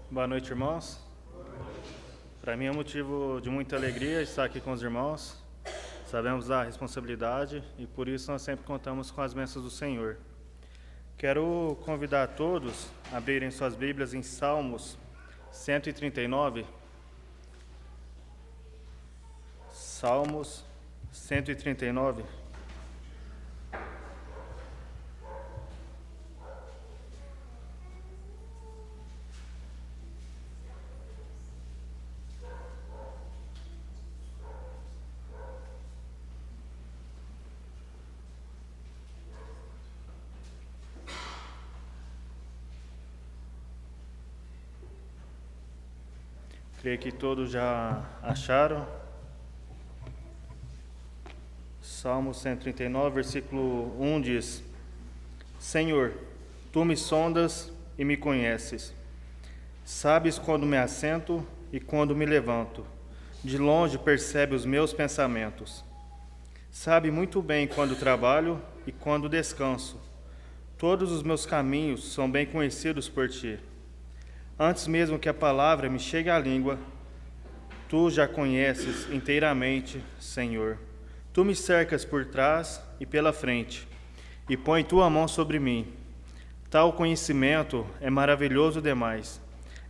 Boa noite, irmãos. Para mim é um motivo de muita alegria estar aqui com os irmãos. Sabemos da responsabilidade e por isso nós sempre contamos com as bênçãos do Senhor. Quero convidar a todos a abrirem suas Bíblias em Salmos 139. Salmos 139. Creio que todos já acharam. Salmo 139, versículo 1 diz: Senhor, tu me sondas e me conheces. Sabes quando me assento e quando me levanto. De longe percebe os meus pensamentos. Sabe muito bem quando trabalho e quando descanso. Todos os meus caminhos são bem conhecidos por ti. Antes mesmo que a palavra me chegue à língua, tu já conheces inteiramente, Senhor. Tu me cercas por trás e pela frente, e põe tua mão sobre mim. Tal conhecimento é maravilhoso demais.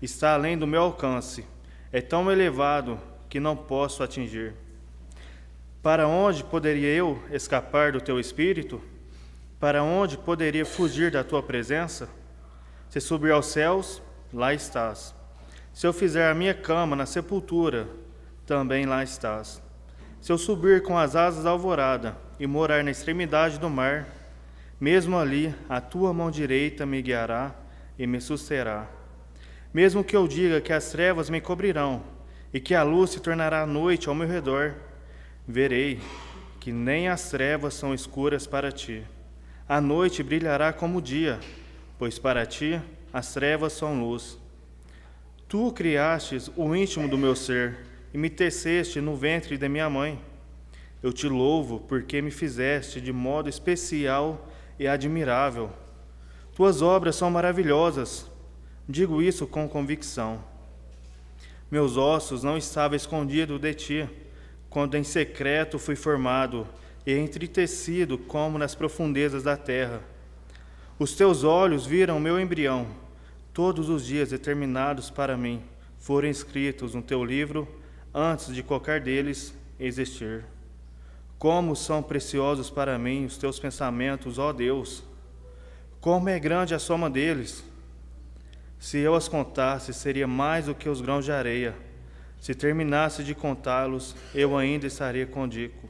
Está além do meu alcance. É tão elevado que não posso atingir. Para onde poderia eu escapar do teu espírito? Para onde poderia fugir da tua presença? Se subir aos céus, lá estás. Se eu fizer a minha cama na sepultura, também lá estás. Se eu subir com as asas da alvorada e morar na extremidade do mar, mesmo ali a tua mão direita me guiará e me susterá. Mesmo que eu diga que as trevas me cobrirão e que a luz se tornará noite ao meu redor, verei que nem as trevas são escuras para ti. A noite brilhará como o dia, pois para ti as trevas são luz. Tu criastes o íntimo do meu ser e me teceste no ventre de minha mãe. Eu te louvo porque me fizeste de modo especial e admirável. Tuas obras são maravilhosas, digo isso com convicção. Meus ossos não estavam escondidos de ti, quando em secreto fui formado e entretecido como nas profundezas da terra. Os teus olhos viram meu embrião. Todos os dias determinados para mim foram escritos no teu livro antes de qualquer deles existir. Como são preciosos para mim os teus pensamentos, ó Deus! Como é grande a soma deles! Se eu as contasse, seria mais do que os grãos de areia. Se terminasse de contá-los, eu ainda estaria contigo.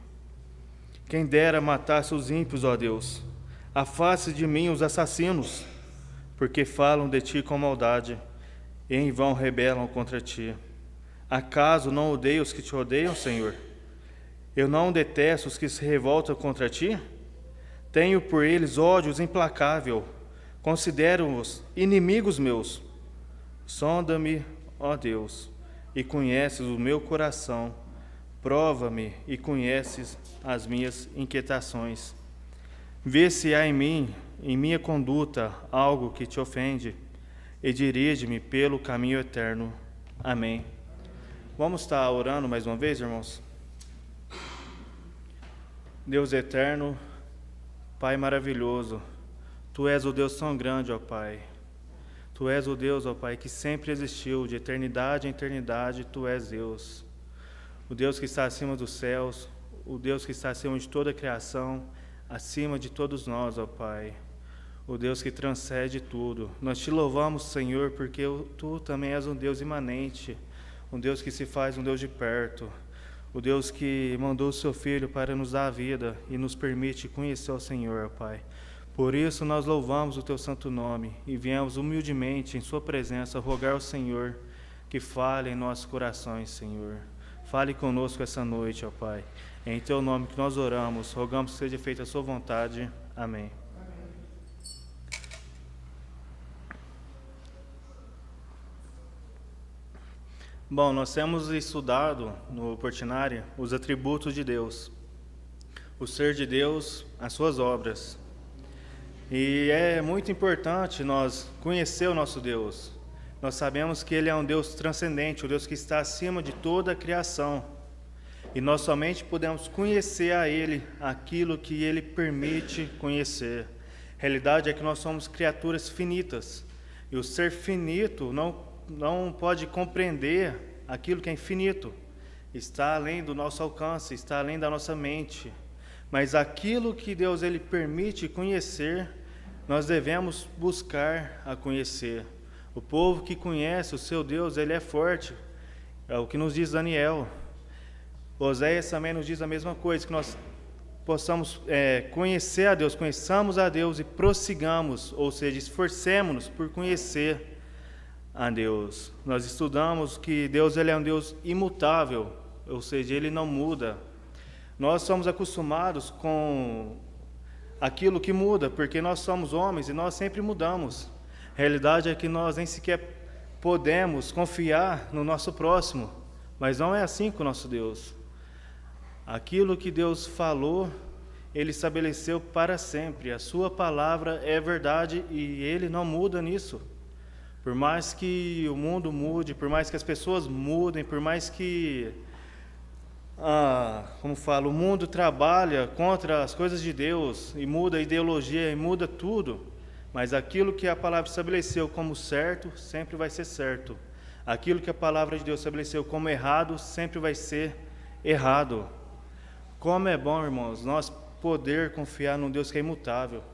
Quem dera matasse os ímpios, ó Deus! Afaste de mim os assassinos, porque falam de ti com maldade e em vão rebelam contra ti. Acaso não odeio os que te odeiam, Senhor? Eu não detesto os que se revoltam contra ti? Tenho por eles ódios implacável, considero-os inimigos meus. Sonda-me, ó Deus, e conheces o meu coração. Prova-me e conheces as minhas inquietações. Vê se há em mim, em minha conduta, algo que te ofende, e dirige-me pelo caminho eterno. Amém. Vamos estar orando mais uma vez, irmãos? Deus eterno, Pai maravilhoso, Tu és o Deus tão grande, ó Pai. Tu és o Deus, ó Pai, que sempre existiu, de eternidade em eternidade, Tu és Deus. O Deus que está acima dos céus, o Deus que está acima de toda a criação, acima de todos nós, ó Pai. O Deus que transcende tudo. Nós te louvamos, Senhor, porque Tu também és um Deus imanente, um Deus que se faz um Deus de perto, o Deus que mandou o Seu Filho para nos dar a vida e nos permite conhecer o Senhor, ó Pai. Por isso nós louvamos o Teu santo nome e viemos humildemente em Sua presença rogar ao Senhor que fale em nossos corações, Senhor. Fale conosco essa noite, ó Pai. É em Teu nome que nós oramos, rogamos que seja feita a Sua vontade. Amém. Bom, nós temos estudado no Portinari os atributos de Deus, o ser de Deus, as suas obras. E é muito importante nós conhecer o nosso Deus, nós sabemos que Ele é um Deus transcendente, um Deus que está acima de toda a criação. E nós somente podemos conhecer a Ele aquilo que Ele permite conhecer. A realidade é que nós somos criaturas finitas. E o ser finito não pode compreender aquilo que é infinito. Está além do nosso alcance, está além da nossa mente. Mas aquilo que Deus Ele permite conhecer, nós devemos buscar a conhecer. O povo que conhece o seu Deus, ele é forte. É o que nos diz Daniel. Oséias também nos diz a mesma coisa, que nós possamos conhecer a Deus, conheçamos a Deus e prossigamos, ou seja, esforcemos-nos por conhecer a Deus. Nós estudamos que Deus ele é um Deus imutável, ou seja, Ele não muda. Nós somos acostumados com aquilo que muda, porque nós somos homens e nós sempre mudamos. A realidade é que nós nem sequer podemos confiar no nosso próximo, mas não é assim com o nosso Deus. Aquilo que Deus falou, Ele estabeleceu para sempre. A sua palavra é verdade e Ele não muda nisso. Por mais que o mundo mude, por mais que as pessoas mudem, por mais que, o mundo trabalha contra as coisas de Deus e muda a ideologia e muda tudo, mas aquilo que a palavra estabeleceu como certo, sempre vai ser certo. Aquilo que a palavra de Deus estabeleceu como errado, sempre vai ser errado. Como é bom, irmãos, nós poder confiar num Deus que é imutável.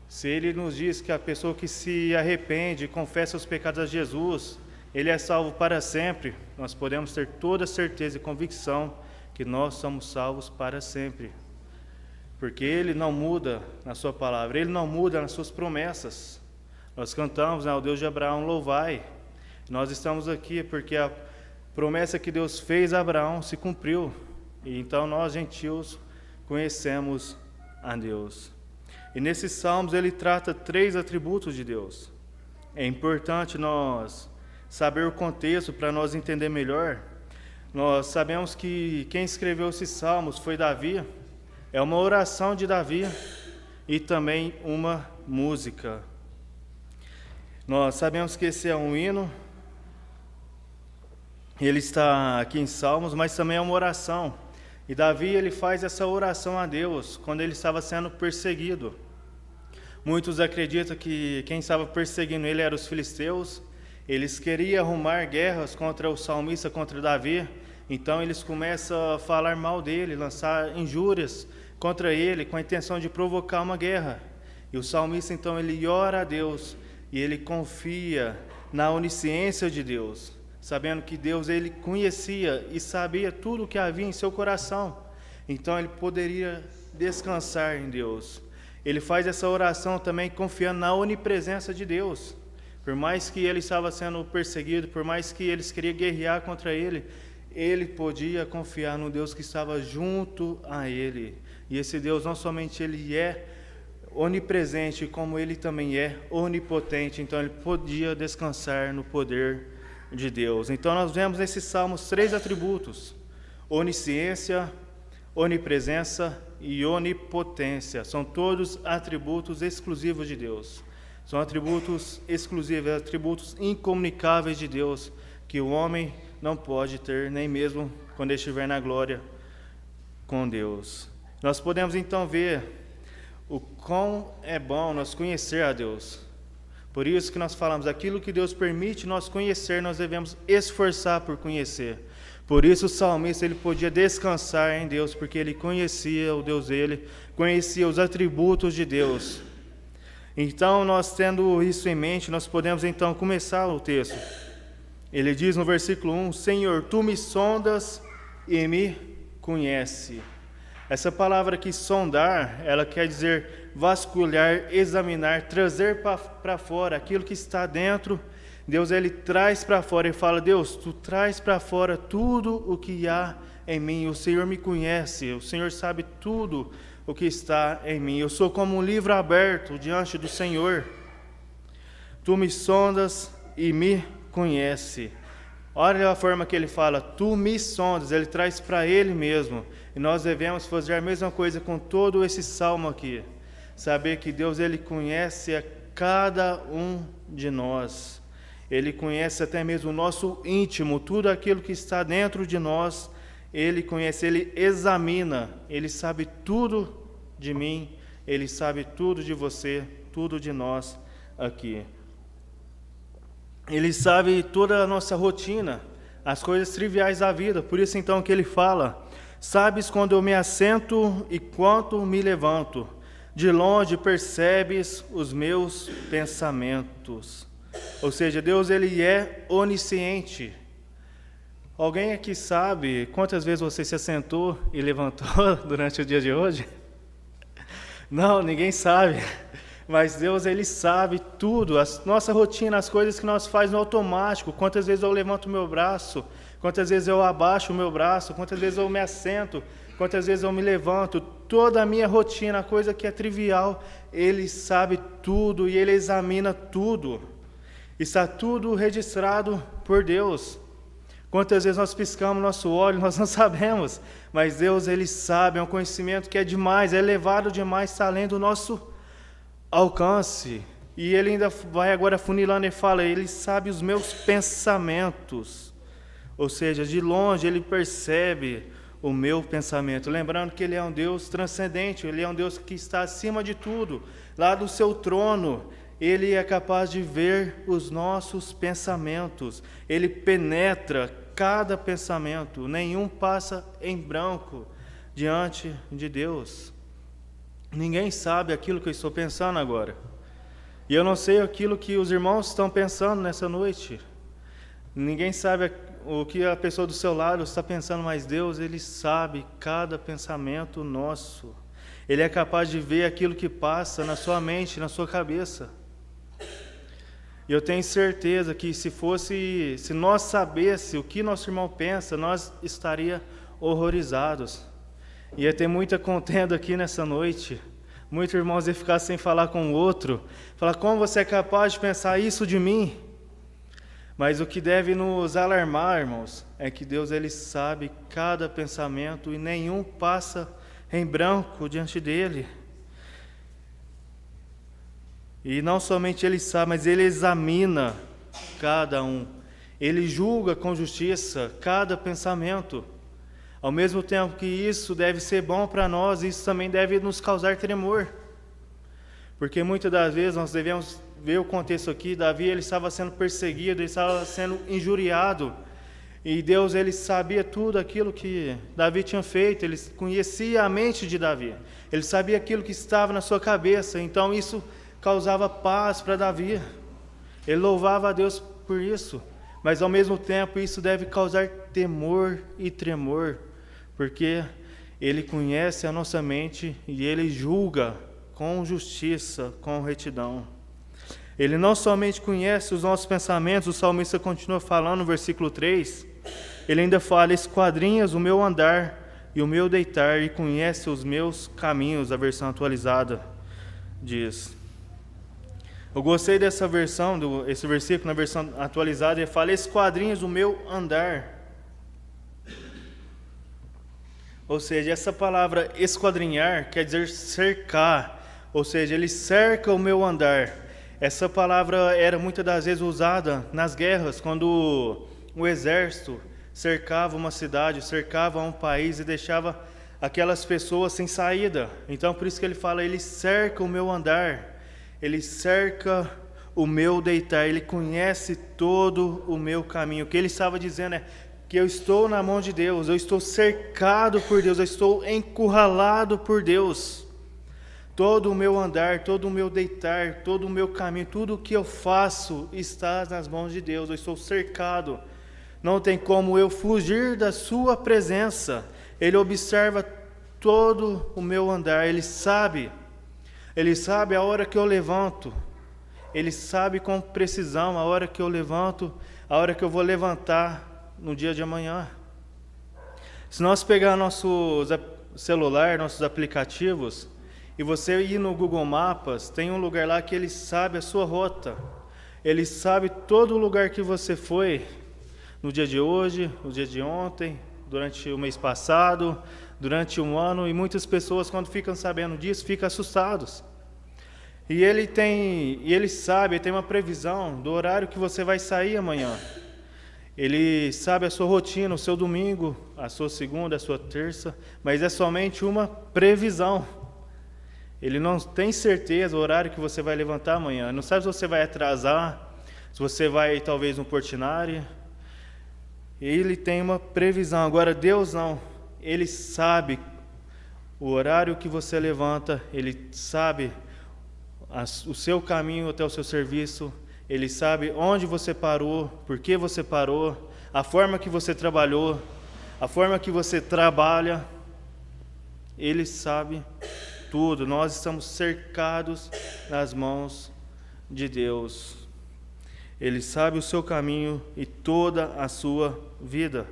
Se Ele nos diz que a pessoa que se arrepende e confessa os pecados a Jesus, ele é salvo para sempre, nós podemos ter toda a certeza e convicção que nós somos salvos para sempre. Porque Ele não muda na sua palavra, Ele não muda nas suas promessas. Nós cantamos, o Deus de Abraão, louvai. Nós estamos aqui porque a promessa que Deus fez a Abraão se cumpriu. E então nós, gentios, conhecemos a Deus. E nesses salmos ele trata 3 atributos de Deus. É importante nós saber o contexto para nós entender melhor. Nós sabemos que quem escreveu esses salmos foi Davi. É uma oração de Davi e também uma música. Nós sabemos que esse é um hino. Ele está aqui em Salmos, mas também é uma oração. E Davi ele faz essa oração a Deus quando ele estava sendo perseguido. Muitos acreditam que quem estava perseguindo ele eram os filisteus. Eles queriam arrumar guerras contra o salmista, contra Davi. Então eles começam a falar mal dele, lançar injúrias contra ele, com a intenção de provocar uma guerra. E o salmista então ele ora a Deus e ele confia na onisciência de Deus, sabendo que Deus ele conhecia e sabia tudo o que havia em seu coração. Então ele poderia descansar em Deus. Ele faz essa oração também confiando na onipresença de Deus. Por mais que ele estava sendo perseguido, por mais que eles queriam guerrear contra ele, ele podia confiar no Deus que estava junto a ele. E esse Deus não somente ele é onipresente, como ele também é onipotente. Então ele podia descansar no poder de Deus. Então nós vemos nesses salmos 3 atributos: onisciência, onipresença e onipotência. São todos atributos exclusivos de Deus. São atributos exclusivos, atributos incomunicáveis de Deus, que o homem não pode ter, nem mesmo quando estiver na glória com Deus. Nós podemos então ver o quão é bom nós conhecer a Deus. Por isso que nós falamos, aquilo que Deus permite nós conhecer, nós devemos esforçar por conhecer. Por isso o salmista ele podia descansar em Deus, porque ele conhecia o Deus dele, conhecia os atributos de Deus. Então, nós tendo isso em mente, nós podemos então começar o texto. Ele diz no versículo 1, Senhor, Tu me sondas e me conhece. Essa palavra aqui, sondar, ela quer dizer vasculhar, examinar, trazer para fora aquilo que está dentro. Deus, Ele traz para fora e fala, Deus, Tu traz para fora tudo o que há em mim. O Senhor me conhece, o Senhor sabe tudo o que está em mim. Eu sou como um livro aberto diante do Senhor. Tu me sondas e me conhece. Olha a forma que ele fala, tu me sondas, ele traz para ele mesmo. E nós devemos fazer a mesma coisa com todo esse salmo aqui. Saber que Deus ele conhece a cada um de nós. Ele conhece até mesmo o nosso íntimo, tudo aquilo que está dentro de nós, Ele conhece, Ele examina, Ele sabe tudo de mim, Ele sabe tudo de você, tudo de nós aqui. Ele sabe toda a nossa rotina, as coisas triviais da vida, por isso então que Ele fala: sabes quando eu me assento e quando me levanto, de longe percebes os meus pensamentos. Ou seja, Deus Ele é onisciente. Alguém aqui sabe quantas vezes você se assentou e levantou durante o dia de hoje? Não, ninguém sabe. Mas Deus Ele sabe tudo, a nossa rotina, as coisas que nós fazemos no automático. Quantas vezes eu levanto o meu braço, quantas vezes eu abaixo o meu braço, quantas vezes eu me assento, quantas vezes eu me levanto. Toda a minha rotina, a coisa que é trivial, Ele sabe tudo e Ele examina tudo. Está tudo registrado por Deus. Quantas vezes nós piscamos nosso olho, nós não sabemos, mas Deus Ele sabe, é um conhecimento que é demais, é elevado demais, está além do nosso alcance. E Ele ainda vai agora funilando e fala: Ele sabe os meus pensamentos. Ou seja, de longe Ele percebe o meu pensamento. Lembrando que Ele é um Deus transcendente, Ele é um Deus que está acima de tudo. Lá do seu trono, Ele é capaz de ver os nossos pensamentos. Ele penetra cada pensamento. Nenhum passa em branco diante de Deus. Ninguém sabe aquilo que eu estou pensando agora. E eu não sei aquilo que os irmãos estão pensando nessa noite. Ninguém sabe o que a pessoa do seu lado está pensando, mas Deus, Ele sabe cada pensamento nosso. Ele é capaz de ver aquilo que passa na sua mente, na sua cabeça. E eu tenho certeza que se nós sabéssemos o que nosso irmão pensa, nós estaríamos horrorizados. Ia ter muita contenda aqui nessa noite. Muitos irmãos iam ficar sem falar com o outro. Falar: como você é capaz de pensar isso de mim? Mas o que deve nos alarmar, irmãos, é que Deus Ele sabe cada pensamento e nenhum passa em branco diante dEle. E não somente Ele sabe, mas Ele examina cada um. Ele julga com justiça cada pensamento. Ao mesmo tempo que isso deve ser bom para nós, isso também deve nos causar tremor. Porque muitas das vezes nós devemos ver o contexto aqui. Davi, ele estava sendo perseguido, ele estava sendo injuriado. E Deus, Ele sabia tudo aquilo que Davi tinha feito. Ele conhecia a mente de Davi. Ele sabia aquilo que estava na sua cabeça. Então isso causava paz para Davi. Ele louvava a Deus por isso. Mas ao mesmo tempo isso deve causar temor e tremor. Porque Ele conhece a nossa mente e Ele julga com justiça, com retidão. Ele não somente conhece os nossos pensamentos, o salmista continua falando no versículo 3, ele ainda fala: esquadrinhas o meu andar e o meu deitar e conhece os meus caminhos, a versão atualizada diz. Eu gostei dessa versão, esse versículo na versão atualizada, ele fala: esquadrinhas o meu andar. Ou seja, essa palavra esquadrinhar quer dizer cercar, ou seja, ele cerca o meu andar. Essa palavra era muitas das vezes usada nas guerras, quando o exército cercava uma cidade, cercava um país e deixava aquelas pessoas sem saída. Então, por isso que ele fala: ele cerca o meu andar, ele cerca o meu deitar, ele conhece todo o meu caminho. O que ele estava dizendo é que eu estou na mão de Deus, eu estou cercado por Deus, eu estou encurralado por Deus. Todo o meu andar, todo o meu deitar, todo o meu caminho, tudo o que eu faço está nas mãos de Deus. Eu estou cercado. Não tem como eu fugir da sua presença. Ele observa todo o meu andar. Ele sabe a hora que eu levanto. Ele sabe com precisão a hora que eu levanto, a hora que eu vou levantar no dia de amanhã. Se nós pegar nosso celular, nossos aplicativos, e você ir no Google Maps, tem um lugar lá que ele sabe a sua rota. Ele sabe todo o lugar que você foi no dia de hoje, no dia de ontem, durante o mês passado, durante um ano. E muitas pessoas, quando ficam sabendo disso, ficam assustados. E ele sabe, ele tem uma previsão do horário que você vai sair amanhã. Ele sabe a sua rotina, o seu domingo, a sua segunda, a sua terça, mas é somente uma previsão. Ele não tem certeza do horário que você vai levantar amanhã. Não sabe se você vai atrasar, se você vai talvez no Portinari. Ele tem uma previsão. Agora Deus não. Ele sabe o horário que você levanta, Ele sabe o seu caminho até o seu serviço, Ele sabe onde você parou, por que você parou, a forma que você trabalhou, a forma que você trabalha. Ele sabe tudo. Nós estamos cercados nas mãos de Deus. Ele sabe o seu caminho e toda a sua vida.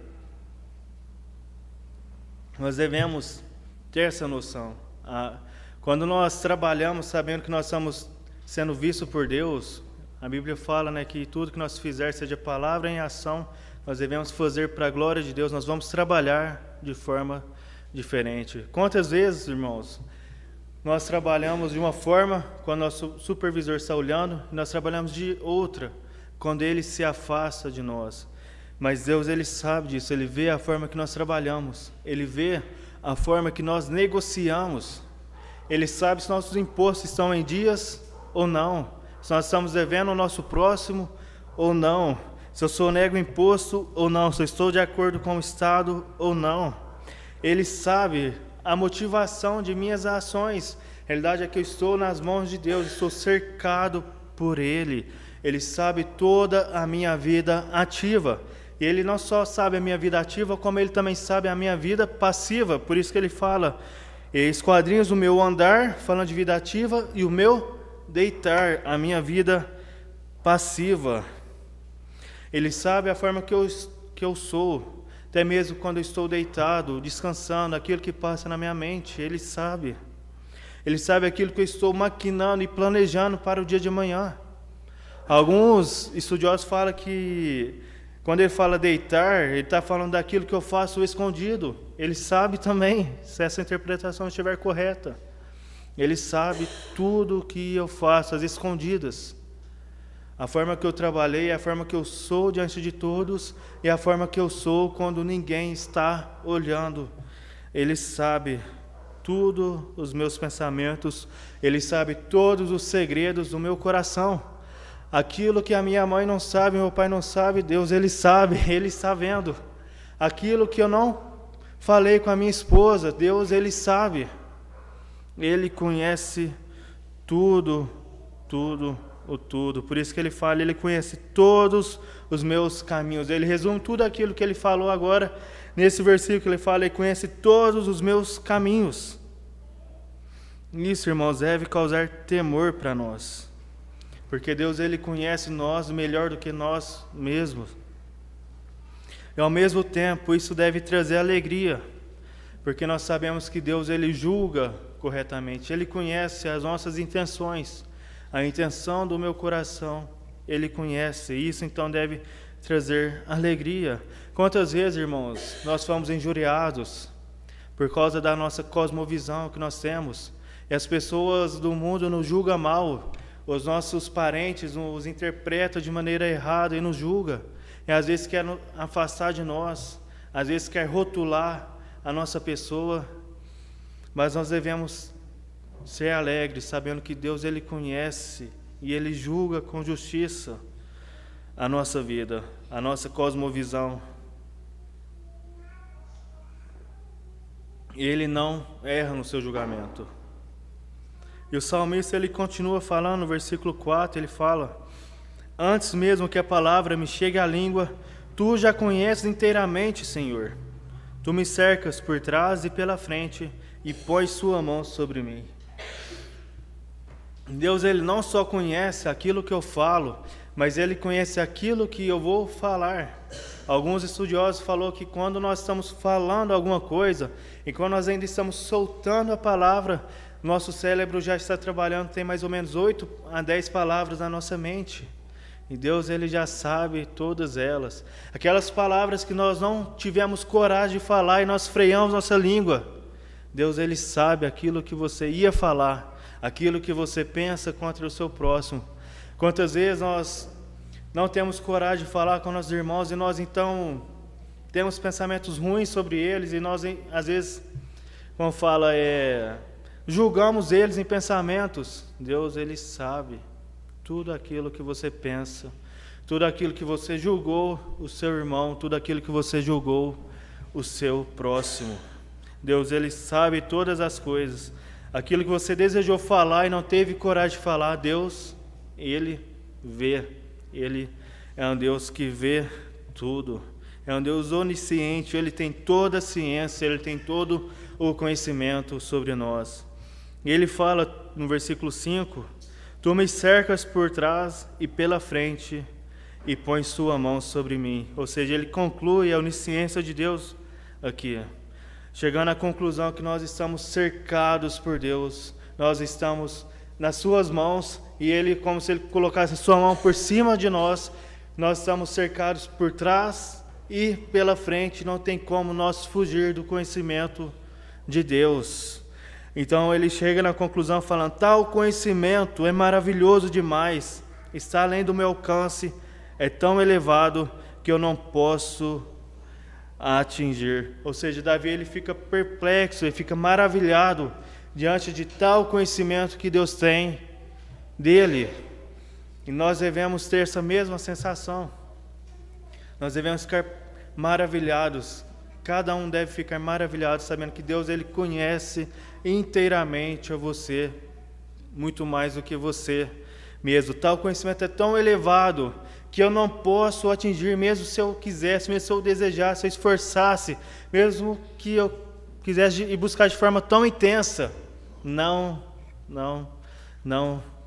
Nós devemos ter essa noção. Quando nós trabalhamos sabendo que nós estamos sendo vistos por Deus, a Bíblia fala, né, que tudo que nós fizermos, seja palavra em ação, nós devemos fazer para a glória de Deus. Nós vamos trabalhar de forma diferente. Quantas vezes, irmãos, nós trabalhamos de uma forma quando nosso supervisor está olhando, e nós trabalhamos de outra quando ele se afasta de nós. Mas Deus, Ele sabe disso. Ele vê a forma que nós trabalhamos, Ele vê a forma que nós negociamos. Ele sabe se nossos impostos estão em dias ou não, se nós estamos devendo ao nosso próximo ou não, se eu sonego imposto ou não, se eu estou de acordo com o Estado ou não. Ele sabe a motivação de minhas ações. A realidade é que eu estou nas mãos de Deus, estou cercado por Ele. Ele sabe toda a minha vida ativa. E Ele não só sabe a minha vida ativa, como Ele também sabe a minha vida passiva. Por isso que Ele fala, esquadrinhos o meu andar, falando de vida ativa, e o meu deitar, a minha vida passiva. Ele sabe a forma que eu sou, até mesmo quando eu estou deitado, descansando, aquilo que passa na minha mente. Ele sabe. Ele sabe aquilo que eu estou maquinando e planejando para o dia de amanhã. Alguns estudiosos falam que quando ele fala deitar, ele está falando daquilo que eu faço escondido. Ele sabe também, se essa interpretação estiver correta. Ele sabe tudo o que eu faço, as escondidas. A forma que eu trabalhei, a forma que eu sou diante de todos, e a forma que eu sou quando ninguém está olhando. Ele sabe tudo os meus pensamentos, Ele sabe todos os segredos do meu coração. Aquilo que a minha mãe não sabe, meu pai não sabe, Deus, Ele sabe, Ele está vendo. Aquilo que eu não falei com a minha esposa, Deus, Ele sabe. Ele conhece tudo. Por isso que Ele fala, Ele conhece todos os meus caminhos. Ele resume tudo aquilo que Ele falou agora, nesse versículo. Ele fala, Ele conhece todos os meus caminhos. Isso, irmãos, deve causar temor para nós. Porque Deus, Ele conhece nós melhor do que nós mesmos. E ao mesmo tempo, isso deve trazer alegria. Porque nós sabemos que Deus, Ele julga corretamente. Ele conhece as nossas intenções. A intenção do meu coração, Ele conhece. E isso então deve trazer alegria. Quantas vezes, irmãos, nós fomos injuriados por causa da nossa cosmovisão que nós temos. E as pessoas do mundo nos julgam mal. Os nossos parentes nos interpretam de maneira errada e nos julgam. E às vezes quer afastar de nós, às vezes quer rotular a nossa pessoa. Mas nós devemos ser alegres, sabendo que Deus, Ele conhece e Ele julga com justiça a nossa vida, a nossa cosmovisão. Ele não erra no seu julgamento. E o salmista, ele continua falando no versículo 4, ele fala: antes mesmo que a palavra me chegue à língua, tu já conheces inteiramente, Senhor. Tu me cercas por trás e pela frente e pões sua mão sobre mim. Deus, Ele não só conhece aquilo que eu falo, mas Ele conhece aquilo que eu vou falar. Alguns estudiosos falaram que quando nós estamos falando alguma coisa, e quando nós ainda estamos soltando a palavra, nosso cérebro já está trabalhando, tem mais ou menos 8 a 10 palavras na nossa mente. E Deus, Ele já sabe todas elas. Aquelas palavras que nós não tivemos coragem de falar e nós freamos nossa língua. Deus, Ele sabe aquilo que você ia falar, aquilo que você pensa contra o seu próximo. Quantas vezes nós não temos coragem de falar com nossos irmãos e nós então temos pensamentos ruins sobre eles e nós às vezes, como fala, julgamos eles em pensamentos. Deus, Ele sabe tudo aquilo que você pensa, tudo aquilo que você julgou o seu irmão, tudo aquilo que você julgou o seu próximo. Deus, Ele sabe todas as coisas. Aquilo que você desejou falar e não teve coragem de falar, Deus, Ele vê. Ele é um Deus que vê tudo. É um Deus onisciente, Ele tem toda a ciência, Ele tem todo o conhecimento sobre nós. E Ele fala no versículo 5, Tu me cercas por trás e pela frente e pões sua mão sobre mim. Ou seja, Ele conclui a onisciência de Deus aqui, chegando à conclusão que nós estamos cercados por Deus, nós estamos nas suas mãos e Ele, como se Ele colocasse a sua mão por cima de nós, nós estamos cercados por trás e pela frente, não tem como nós fugir do conhecimento de Deus. Então ele chega na conclusão falando, tal conhecimento é maravilhoso demais, está além do meu alcance, é tão elevado que eu não posso atingir. Ou seja, Davi ele fica perplexo, ele fica maravilhado diante de tal conhecimento que Deus tem dele. E nós devemos ter essa mesma sensação. Nós devemos ficar maravilhados. Cada um deve ficar maravilhado sabendo que Deus ele conhece inteiramente a você, muito mais do que você mesmo. Tal conhecimento é tão elevado que eu não posso atingir, mesmo se eu quisesse, mesmo se eu desejasse, se eu esforçasse, mesmo que eu quisesse ir buscar de forma tão intensa.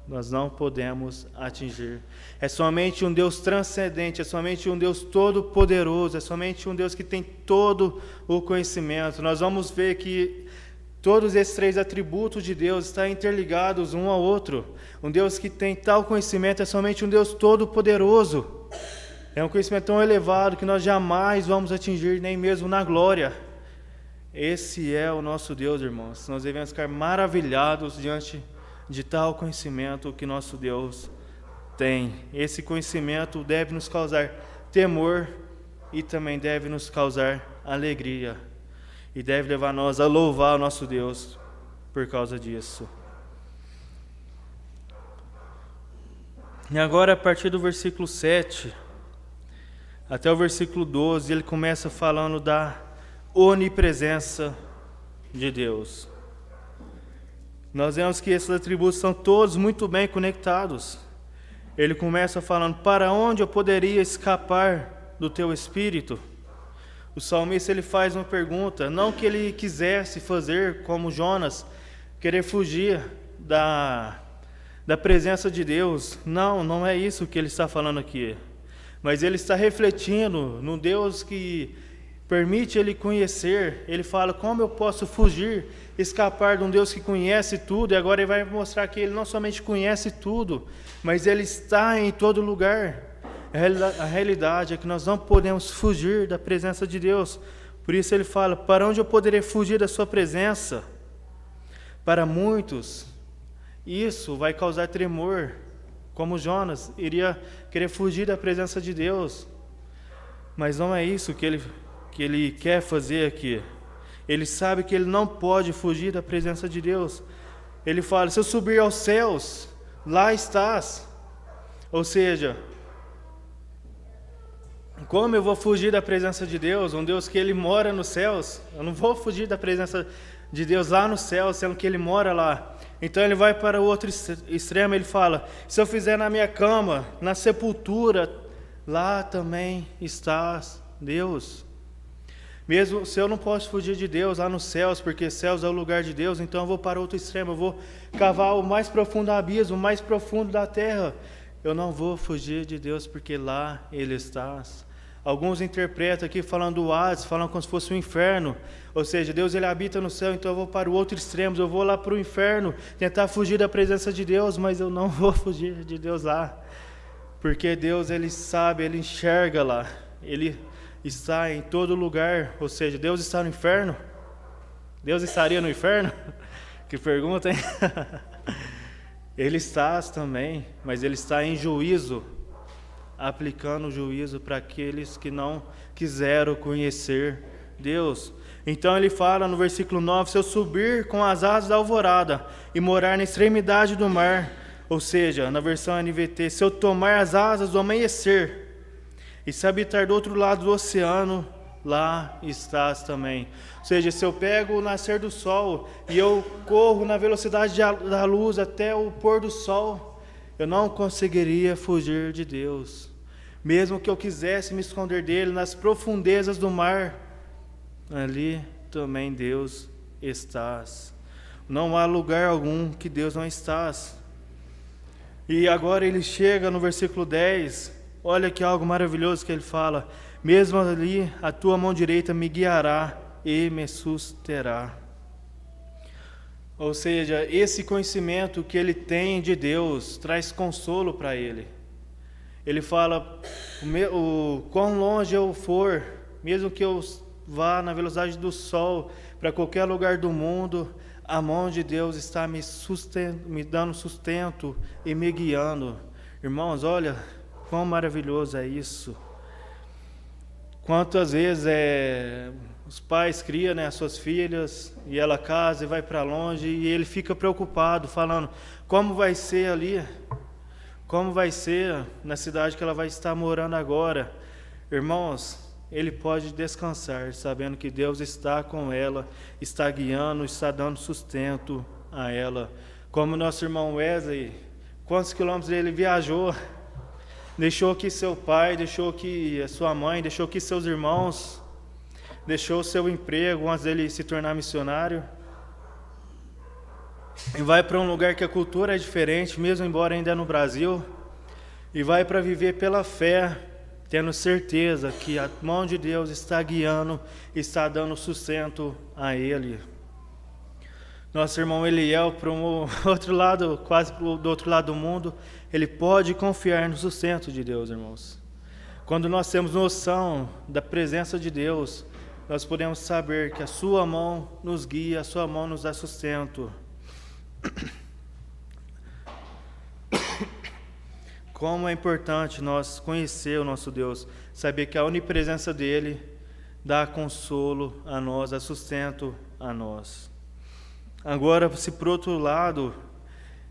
Nós não podemos atingir. É somente um Deus transcendente, é somente um Deus todo-poderoso, é somente um Deus que tem todo o conhecimento. Nós vamos ver que todos esses três atributos de Deus estão interligados um ao outro. Um Deus que tem tal conhecimento é somente um Deus todo-poderoso. É um conhecimento tão elevado que nós jamais vamos atingir, nem mesmo na glória. Esse é o nosso Deus, irmãos. Nós devemos ficar maravilhados diante de tal conhecimento que nosso Deus tem. Esse conhecimento deve nos causar temor e também deve nos causar alegria. E deve levar nós a louvar o nosso Deus por causa disso. E agora, a partir do versículo 7 até o versículo 12, ele começa falando da onipresença de Deus. Nós vemos que esses atributos são todos muito bem conectados. Ele começa falando, para onde eu poderia escapar do teu espírito? O salmista ele faz uma pergunta, não que ele quisesse fazer como Jonas, querer fugir da presença de Deus. Não é isso que ele está falando aqui. Mas ele está refletindo no Deus que permite ele conhecer. Ele fala, como eu posso fugir, escapar de um Deus que conhece tudo? E agora ele vai mostrar que ele não somente conhece tudo, mas ele está em todo lugar. A realidade é que nós não podemos fugir da presença de Deus. Por isso ele fala, para onde eu poderei fugir da sua presença? Para muitos, isso vai causar tremor, como Jonas iria querer fugir da presença de Deus. Mas não é isso que ele quer fazer aqui. Ele sabe que ele não pode fugir da presença de Deus. Ele fala, se eu subir aos céus, lá estás. Ou seja, como eu vou fugir da presença de Deus? Um Deus que ele mora nos céus. Eu não vou fugir da presença de Deus lá no céu, sendo que ele mora lá. Então ele vai para o outro extremo, ele fala, se eu fizer na minha cama, na sepultura, lá também estás, Deus. Mesmo se eu não posso fugir de Deus lá nos céus, porque céus é o lugar de Deus, então eu vou para outro extremo, eu vou cavar o mais profundo abismo, o mais profundo da terra. Eu não vou fugir de Deus, porque lá Ele está. Alguns interpretam aqui falando do Hades, falam como se fosse o inferno. Ou seja, Deus ele habita no céu, então eu vou para o outro extremo, eu vou lá para o inferno, tentar fugir da presença de Deus, mas eu não vou fugir de Deus lá. Porque Deus ele sabe, ele enxerga lá, ele está em todo lugar. Ou seja, Deus está no inferno? Deus estaria no inferno? Que pergunta, hein? Ele está também, mas ele está em juízo, aplicando o juízo para aqueles que não quiseram conhecer Deus. Então ele fala no versículo 9: se eu subir com as asas da alvorada e morar na extremidade do mar, ou seja, na versão NVT, se eu tomar as asas do amanhecer e se habitar do outro lado do oceano, lá estás também. Ou seja, se eu pego o nascer do sol e eu corro na velocidade da luz até o pôr do sol, eu não conseguiria fugir de Deus. Mesmo que eu quisesse me esconder dele nas profundezas do mar, ali também Deus estás. Não há lugar algum que Deus não estás. E agora ele chega no versículo 10, olha que algo maravilhoso que ele fala: mesmo ali a tua mão direita me guiará e me susterá. Ou seja, esse conhecimento que ele tem de Deus traz consolo para ele. Ele fala: quão longe eu for, mesmo que eu vá na velocidade do sol para qualquer lugar do mundo, a mão de Deus está me dando sustento e me guiando. Irmãos, olha quão maravilhoso é isso. Quantas vezes os pais criam, as suas filhas, e ela casa e vai para longe, e ele fica preocupado, falando: como vai ser ali? Como vai ser na cidade que ela vai estar morando agora? Irmãos, ele pode descansar, sabendo que Deus está com ela, está guiando, está dando sustento a ela. Como nosso irmão Wesley, quantos quilômetros ele viajou? Deixou que seu pai, deixou que a sua mãe, deixou que seus irmãos, deixou seu emprego antes dele se tornar missionário. E vai para um lugar que a cultura é diferente, mesmo embora ainda no Brasil, e vai para viver pela fé, tendo certeza que a mão de Deus está guiando, está dando sustento a ele. Nosso irmão Eliel, para um outro lado, quase do outro lado do mundo, ele pode confiar no sustento de Deus, irmãos. Quando nós temos noção da presença de Deus, nós podemos saber que a sua mão nos guia, a sua mão nos dá sustento. Como é importante nós conhecer o nosso Deus, saber que a onipresença dele dá consolo a nós, dá sustento a nós. Agora, se por outro lado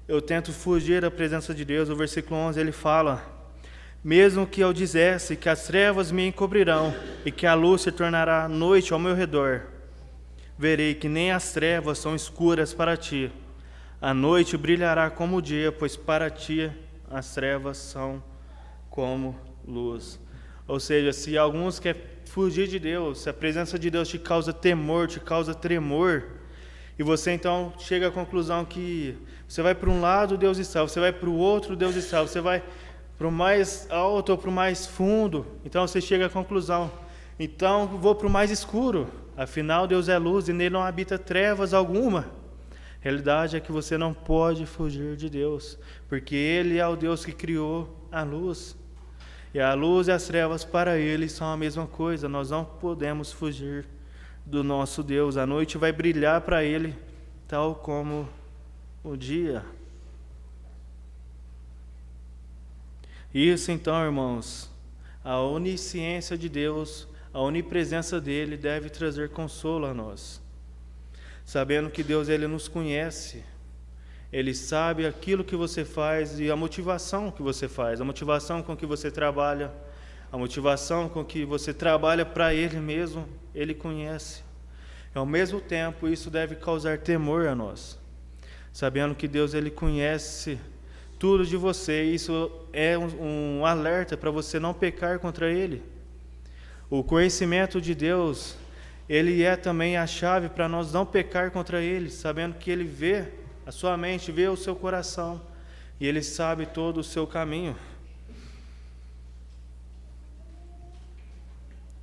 eu tento fugir da presença de Deus, o versículo 11 ele fala: mesmo que eu dissesse que as trevas me encobrirão e que a luz se tornará noite ao meu redor, verei que nem as trevas são escuras para ti. A noite brilhará como o dia, pois para ti as trevas são como luz. Ou seja, se alguns querem fugir de Deus, se a presença de Deus te causa temor, te causa tremor, e você então chega à conclusão que você vai para um lado, Deus está, você vai para o outro, Deus está, você vai para o mais alto ou para o mais fundo, então você chega à conclusão: então vou para o mais escuro, afinal Deus é luz e nele não habita trevas alguma. A realidade é que você não pode fugir de Deus, porque Ele é o Deus que criou a luz. E a luz e as trevas para Ele são a mesma coisa. Nós não podemos fugir do nosso Deus. A noite vai brilhar para Ele, tal como o dia. Isso então, irmãos, a onisciência de Deus, a onipresença dEle deve trazer consolo a nós. Sabendo que Deus ele nos conhece, Ele sabe aquilo que você faz e a motivação que você faz, a motivação com que você trabalha, a motivação com que você trabalha para Ele mesmo, Ele conhece. E ao mesmo tempo, isso deve causar temor a nós, sabendo que Deus ele conhece tudo de você, e isso é um alerta para você não pecar contra Ele. O conhecimento de Deus, ele é também a chave para nós não pecar contra Ele, sabendo que Ele vê a sua mente, vê o seu coração, e Ele sabe todo o seu caminho.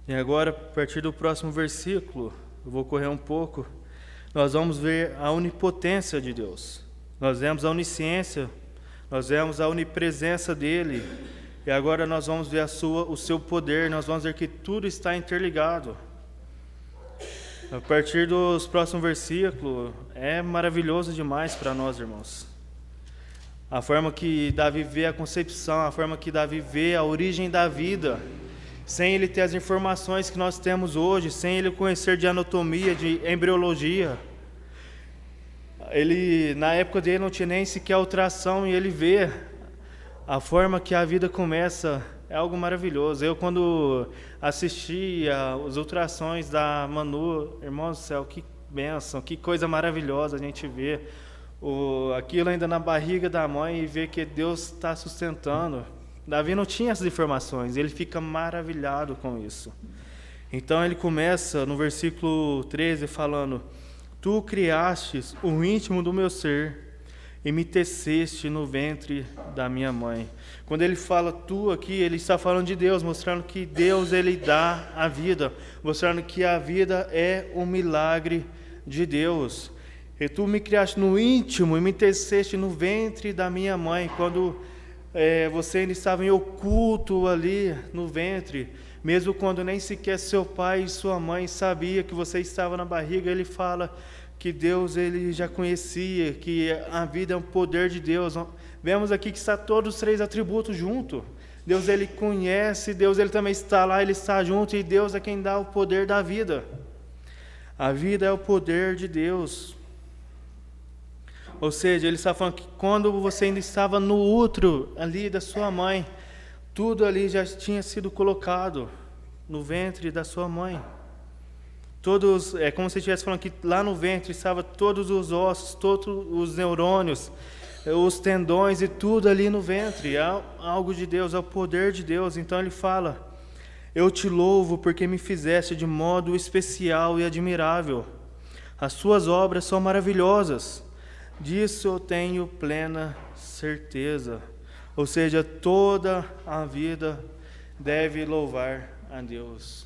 E agora, a partir do próximo versículo, eu vou correr um pouco, nós vamos ver a onipotência de Deus. Nós vemos a onisciência, nós vemos a onipresença dEle, e agora nós vamos ver o seu poder, nós vamos ver que tudo está interligado. A partir dos próximos versículos, é maravilhoso demais para nós, irmãos. A forma que Davi vê a concepção, a forma que Davi vê a origem da vida, sem ele ter as informações que nós temos hoje, sem ele conhecer de anatomia, de embriologia. Ele, na época dele, não tinha nem sequer ultrassom, e ele vê a forma que a vida começa. É algo maravilhoso. Eu, quando assisti os ultrassons da Manu, irmãos do céu, que bênção, que coisa maravilhosa a gente vê. Aquilo ainda na barriga da mãe e ver que Deus está sustentando. Davi não tinha essas informações, ele fica maravilhado com isso. Então ele começa no versículo 13 falando: Tu criastes o íntimo do meu ser e me teceste no ventre da minha mãe. Quando ele fala tu aqui, ele está falando de Deus, mostrando que Deus ele dá a vida, mostrando que a vida é um milagre de Deus. E tu me criaste no íntimo e me teceste no ventre da minha mãe. Quando você ainda estava em oculto ali no ventre, mesmo quando nem sequer seu pai e sua mãe sabia que você estava na barriga, ele fala que Deus ele já conhecia, que a vida é um poder de Deus. Vemos aqui que está todos os 3 atributos juntos. Deus ele conhece, Deus ele também está lá, ele está junto, e Deus é quem dá o poder da vida. A vida é o poder de Deus. Ou seja, ele está falando que quando você ainda estava no útero ali da sua mãe, tudo ali já tinha sido colocado no ventre da sua mãe. Todos, é como se estivesse falando que lá no ventre estavam todos os ossos, todos os neurônios, os tendões e tudo ali no ventre. É algo de Deus, é o poder de Deus. Então ele fala: eu te louvo porque me fizeste de modo especial e admirável. As suas obras são maravilhosas. Disso eu tenho plena certeza. Ou seja, toda a vida deve louvar a Deus.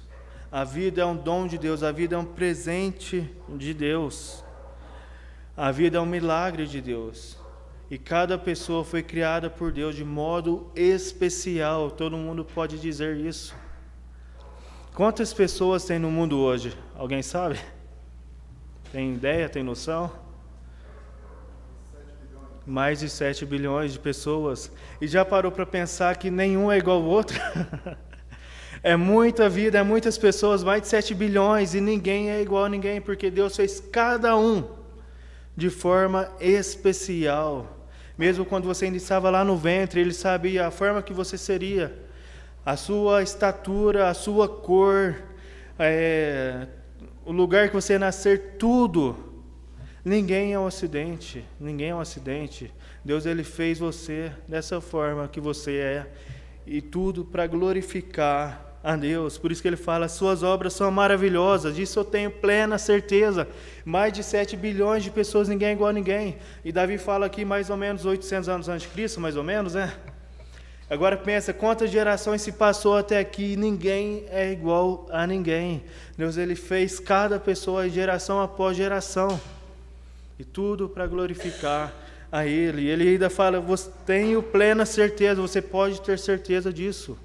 A vida é um dom de Deus, a vida é um presente de Deus. A vida é um milagre de Deus. E cada pessoa foi criada por Deus de modo especial. Todo mundo pode dizer isso. Quantas pessoas tem no mundo hoje? Alguém sabe? Tem ideia? Tem noção? Mais de 7 bilhões de pessoas. E já parou para pensar que nenhum é igual ao outro? É muita vida, é muitas pessoas, mais de 7 bilhões, e ninguém é igual a ninguém, porque Deus fez cada um de forma especial. Mesmo quando você ainda estava lá no ventre, Ele sabia a forma que você seria, a sua estatura, a sua cor, o lugar que você ia nascer, tudo. Ninguém é um acidente, ninguém é um acidente. Deus ele fez você dessa forma que você é, e tudo para glorificar a Deus. Por isso que ele fala: suas obras são maravilhosas. Disso eu tenho plena certeza. Mais de 7 bilhões de pessoas, ninguém é igual a ninguém. E Davi fala aqui mais ou menos 800 anos antes de Cristo, mais ou menos, né? Agora pensa, quantas gerações se passou até aqui, ninguém é igual a ninguém. Deus ele fez cada pessoa geração após geração. E tudo para glorificar a Ele. E Ele ainda fala: tenho plena certeza, você pode ter certeza disso.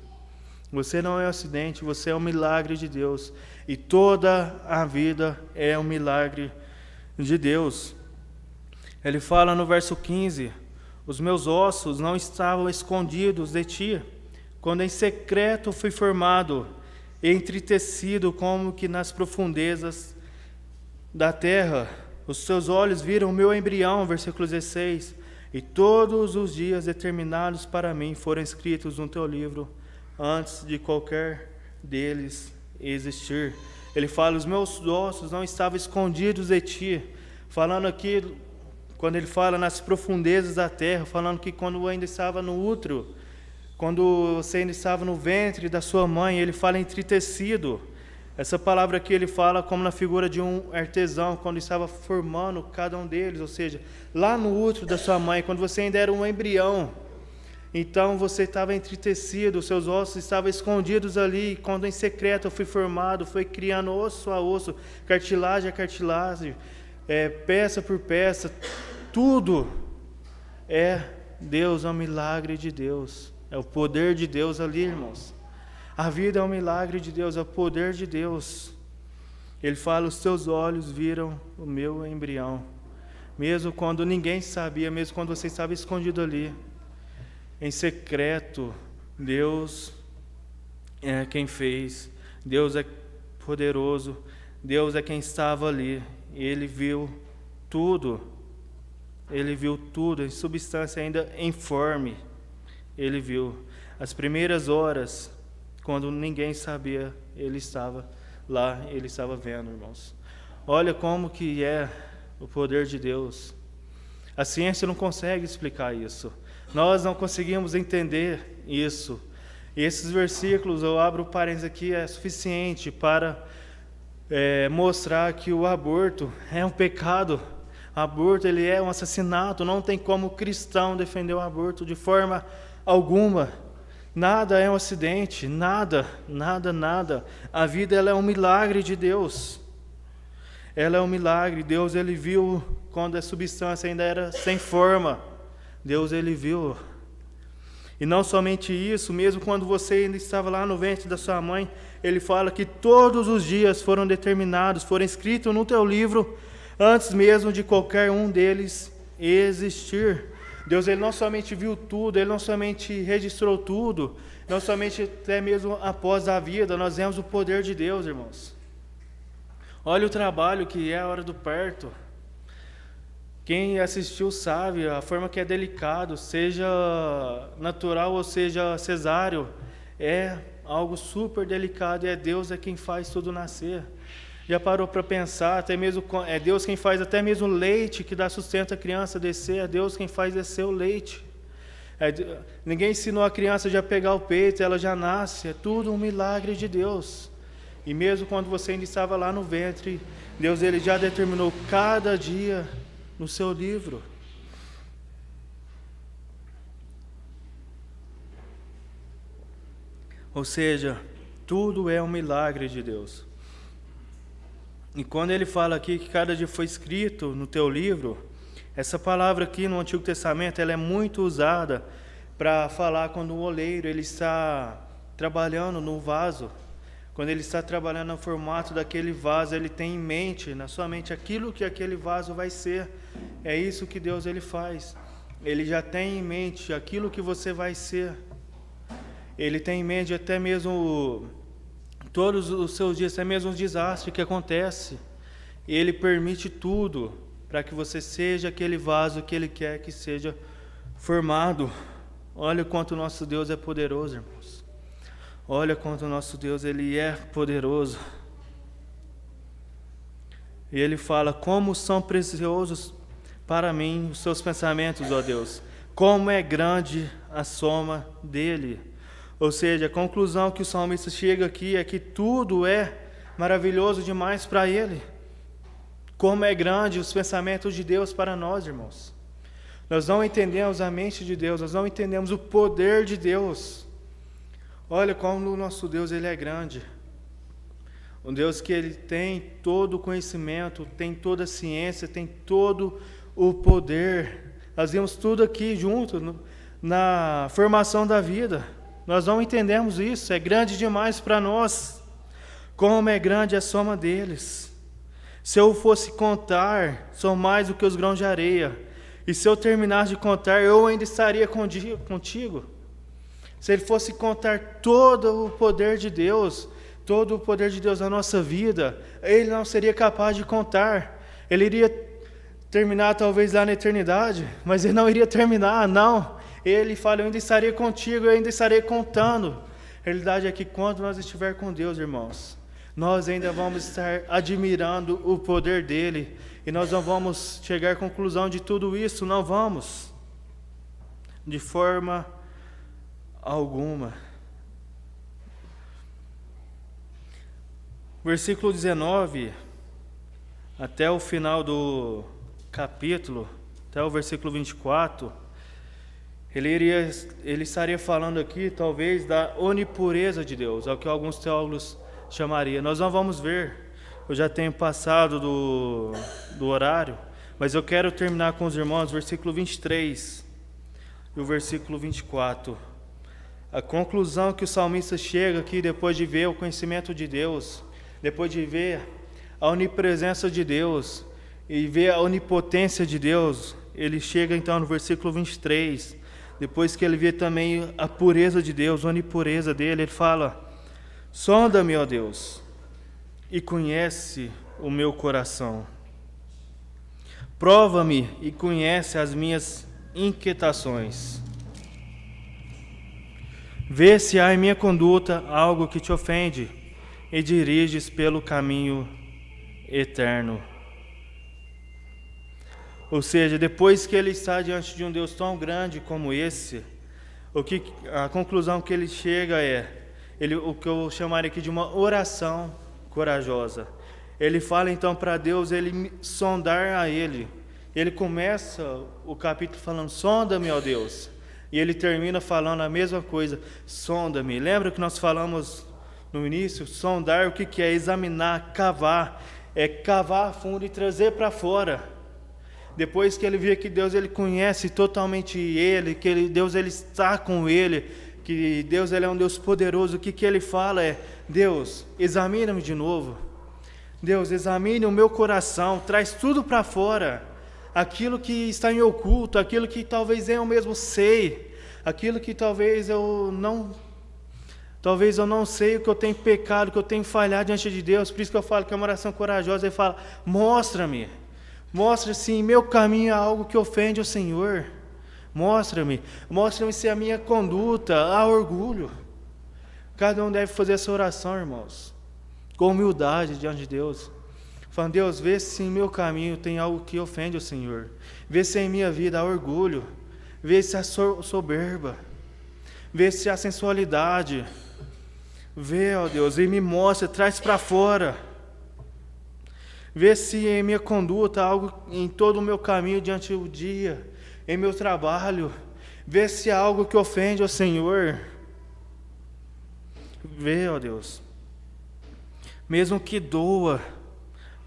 Você não é um acidente, você é um milagre de Deus. E toda a vida é um milagre de Deus. Ele fala no verso 15: os meus ossos não estavam escondidos de ti, quando em secreto fui formado, entretecido como que nas profundezas da terra. Os seus olhos viram o meu embrião, versículo 16, e todos os dias determinados para mim foram escritos no teu livro, antes de qualquer deles existir. Ele fala: os meus ossos não estavam escondidos de ti, falando aqui, quando ele fala nas profundezas da terra, falando que quando eu ainda estava no útero, quando você ainda estava no ventre da sua mãe, ele fala entretecido. Essa palavra aqui ele fala como na figura de um artesão, quando estava formando cada um deles, ou seja, lá no útero da sua mãe, quando você ainda era um embrião, então você estava entretecido, os seus ossos estavam escondidos ali, quando em secreto eu fui formado, foi criando osso a osso, cartilagem a cartilagem, peça por peça, tudo é Deus, é um milagre de Deus, é o poder de Deus ali, irmãos. A vida é um milagre de Deus, é o poder de Deus. Ele fala: os teus olhos viram o meu embrião. Mesmo quando ninguém sabia, mesmo quando você estava escondido ali, em secreto, Deus é quem fez. Deus é poderoso. Deus é quem estava ali. Ele viu tudo. Ele viu tudo, em substância ainda informe. Ele viu. As primeiras horas, quando ninguém sabia, Ele estava lá, Ele estava vendo, irmãos. Olha como que é o poder de Deus. A ciência não consegue explicar isso. Nós não conseguimos entender isso. E esses versículos, eu abro parênteses aqui, é suficiente para mostrar que o aborto é um pecado. O aborto, ele é um assassinato. Não tem como cristão defender o aborto de forma alguma. Nada é um acidente, nada. A vida, ela é um milagre de Deus. Ela é um milagre. Deus, ele viu quando a substância ainda era sem forma. Deus, ele viu. E não somente isso, mesmo quando você ainda estava lá no ventre da sua mãe, ele fala que todos os dias foram determinados, foram escritos no teu livro, antes mesmo de qualquer um deles existir. Deus, ele não somente viu tudo, ele não somente registrou tudo, não somente até mesmo após a vida, nós vemos o poder de Deus, irmãos. Olha o trabalho que é a hora do parto. Quem assistiu sabe a forma que é delicado, seja natural ou seja cesáreo, é algo super delicado e é Deus quem faz tudo nascer. Já parou para pensar, até mesmo é Deus quem faz até mesmo o leite que dá sustento à criança descer, é Deus quem faz descer o leite. Ninguém ensinou a criança já a pegar o peito, ela já nasce, é tudo um milagre de Deus. E mesmo quando você ainda estava lá no ventre, Deus, ele já determinou cada dia no seu livro. Ou seja, tudo é um milagre de Deus. E quando ele fala aqui que cada dia foi escrito no teu livro, essa palavra aqui no Antigo Testamento, ela é muito usada para falar quando o oleiro ele está trabalhando no vaso. Quando ele está trabalhando no formato daquele vaso, ele tem em mente, na sua mente, aquilo que aquele vaso vai ser. É isso que Deus ele faz. Ele já tem em mente aquilo que você vai ser. Ele tem em mente até mesmo todos os seus dias, até mesmo os desastres que acontecem. Ele permite tudo para que você seja aquele vaso que Ele quer que seja formado. Olha o quanto o nosso Deus é poderoso, irmãos. Olha quanto o nosso Deus ele é poderoso. E Ele fala: como são preciosos para mim os seus pensamentos, ó Deus. Como é grande a soma dele. Ou seja, a conclusão que o salmista chega aqui é que tudo é maravilhoso demais para ele. Como é grande os pensamentos de Deus para nós, irmãos. Nós não entendemos a mente de Deus, nós não entendemos o poder de Deus. Olha como o nosso Deus ele é grande. Um Deus que ele tem todo o conhecimento, tem toda a ciência, tem todo o poder. Nós vimos tudo aqui junto na formação da vida. Nós não entendemos isso, é grande demais para nós. Como é grande a soma deles. Se eu fosse contar, são mais do que os grãos de areia. E se eu terminasse de contar, eu ainda estaria contigo. Se ele fosse contar todo o poder de Deus, todo o poder de Deus na nossa vida, ele não seria capaz de contar. Ele iria terminar talvez lá na eternidade, mas ele não iria terminar, não. Ele fala: eu ainda estaria contigo, eu ainda estarei contando. A realidade é que quando nós estivermos com Deus, irmãos, nós ainda vamos estar admirando o poder dele. E nós não vamos chegar à conclusão de tudo isso, não vamos. De forma alguma. Versículo 19, até o final do capítulo, até o versículo 24, ele estaria falando aqui, talvez, da onipureza de Deus, é o que alguns teólogos chamariam. Nós não vamos ver, eu já tenho passado do horário, mas eu quero terminar com os irmãos, versículo 23 e o versículo 24. A conclusão que o salmista chega aqui, depois de ver o conhecimento de Deus, depois de ver a onipresença de Deus e vê a onipotência de Deus, ele chega então no versículo 23, depois que ele vê também a pureza de Deus, a onipureza dele, ele fala: sonda-me, ó Deus, e conhece o meu coração. Prova-me e conhece as minhas inquietações. Vê se há em minha conduta algo que te ofende e diriges pelo caminho eterno. Ou seja, depois que ele está diante de um Deus tão grande como esse, a conclusão que ele chega é o que eu chamaria aqui de uma oração corajosa. Ele fala então para Deus, ele sondar a ele. Ele começa o capítulo falando: sonda-me, ó Deus. E ele termina falando a mesma coisa: sonda-me. Lembra que nós falamos no início? Sondar, o que é? Examinar, cavar. É cavar a fundo e trazer para fora. Depois que ele vê que Deus ele conhece totalmente ele, que Deus ele está com ele, que Deus ele é um Deus poderoso, o que ele fala é: Deus, examina-me de novo. Deus, examine o meu coração, traz tudo para fora. Aquilo que está em oculto, aquilo que talvez eu mesmo sei, aquilo que talvez eu não sei, o que eu tenho pecado, o que eu tenho falhado diante de Deus. Por isso que eu falo que é uma oração corajosa. Ele fala: mostra-me se em meu caminho há algo que ofende o Senhor. Mostra-me se a minha conduta há orgulho. Cada um deve fazer essa oração, irmãos, com humildade diante de Deus. Falando: Deus, vê se em meu caminho tem algo que ofende o Senhor. Vê se em minha vida há orgulho. Vê se há soberba. Vê se há sensualidade. Vê, ó Deus, e me mostra, traz para fora. Vê se em minha conduta há algo em todo o meu caminho diante do dia, em meu trabalho. Vê se há algo que ofende o Senhor. Vê, ó Deus. Mesmo que doa,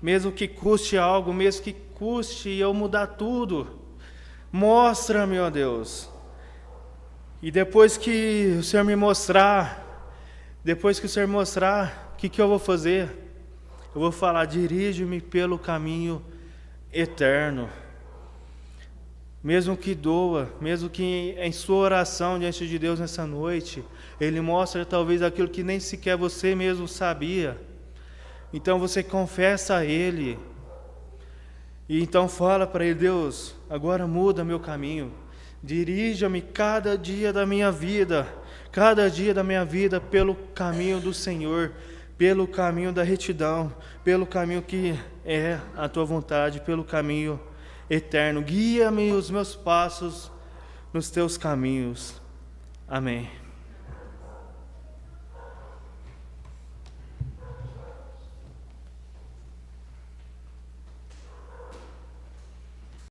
mesmo que custe algo, mesmo que custe eu mudar tudo, mostra-me, ó Deus. E depois que o Senhor me mostrar, o que eu vou fazer? Eu vou falar: dirige-me pelo caminho eterno. Mesmo que doa, mesmo que em sua oração diante de Deus nessa noite, Ele mostra talvez aquilo que nem sequer você mesmo sabia. Então você confessa a Ele. E então fala para Ele: Deus, agora muda meu caminho. Dirija-me cada dia da minha vida pelo caminho do Senhor, pelo caminho da retidão, pelo caminho que é a Tua vontade, pelo caminho eterno. Guia-me os meus passos nos Teus caminhos. Amém.